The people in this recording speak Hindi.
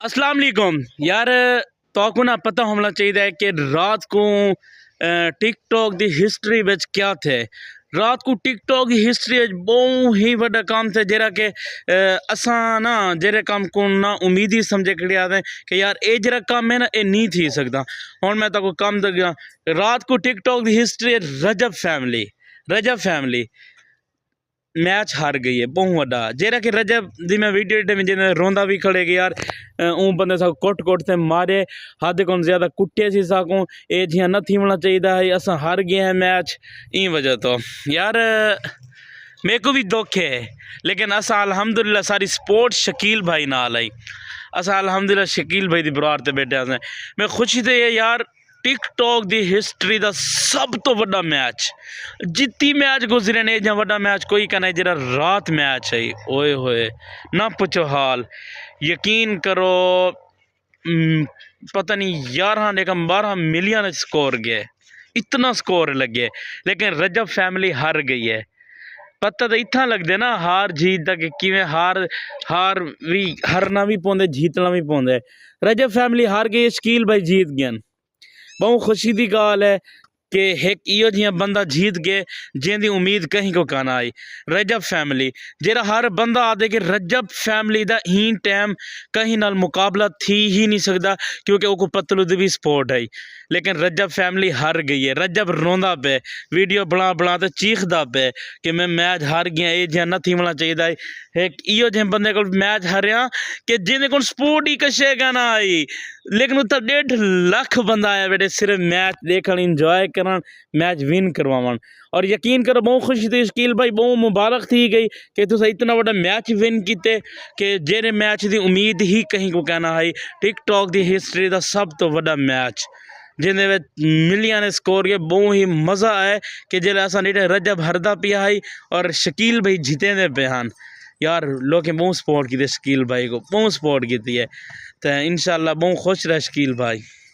अस्सलाम वालेकुम यार। तो ना पता होना चाहिए कि रात को टिकटॉक दी हिस्ट्री विच क्या थे। रात को टिकटॉक की हिस्ट्री बहुत ही बड़ा काम थे जरा के असा ना जेरे काम को ना उम्मीद ही समझे खड़े आते कि यार ये जरा काम है ना ये नहीं थी सकता। हूँ मैं तो काम दगा रात को टिकटॉक की हिस्ट्री है। रजब फैमिली मैच हार गई है बहुत वड्डा जेरा कि रजब दी मैं वीडियो में जिन्हें रोंदा भी खड़े कि यार बंदे सा कुट से मारे हद को ज्यादा कुटे सी साकूं ये जियां न थी होना चाहिए है असा हार गए हैं मैच ई वजह तो यार मेरे को भी दुख है। लेकिन असा अल्हम्दुलिल्लाह सारी स्पोर्ट शकील भाई नाल आई। असा अल्हम्दुलिल्लाह शकील भाई दी बरार ते बैठे असें मैं खुशी ते यार टिकटॉक दी हिस्ट्री दा सब तो बड़ा मैच जितनी मैच गुजरे ने ਜਾਂ ਵੱਡਾ मैच कोई कहना जरा रात मैच है ओए होए ना पूछो हाल। यकीन करो पता नहीं 11 लेकिन 12 मिलियन स्कोर गए इतना स्कोर लगे लेकिन रजब फैमिली हार गई है। पता तो इतना लगता ना हार जीत का कि किवें हार हार भी हारना भी पौंदे जीतना भी पौंदे। रजब फैमिली हार गई शकील भाई जीत गए बहुत खुशी की गाल है कि एक इो जिहा बंदा जीत गए जिंदी उम्मीद कहीं को काना आई। रजब फैमिली जरा हर बंदा आदे कि रजब फैमिली दा ही टाइम कहीं नाल मुकाबला थी ही नहीं सकता क्योंकि वो पतलू दी भी सपोर्ट है। लेकिन रजब फैमिली हार गई है। रजब रोंदा पे वीडियो बना तो चीखदा पे कि मैं मैच हार गया ये जिहा नहीं होना चाहिए। एक इो जिहे बंदे को मैच हारिया कि जिन्हें को सपोर्ट ही कशेगा ना आई लेकिन उत्तर 1.5 लाख बंदा आया बेटे सिर्फ मैच देखने इंजॉय करन मैच विन करवावन। और यकीन करो बहुत खुशी थी शकील भाई बहुत मुबारक थी गई कि तुस इतना बड़ा मैच विन किते कि जेरे मैच की उम्मीद ही कहीं को कहना है। टिकटॉक की हिस्ट्री का सब तो बड़ा मैच जिन्हें मिलियन ने स्कोर किया बहुत ही मज़ा आए कि जल्द असा रजब हरदा पिया है और शकील भाई जीते पे हैं। यार लोग बहुत सपोर्ट की शकील भाई को बहुत सपोर्ट की है तो इंशाल्लाह बहुत खुश रहे शकील भाई।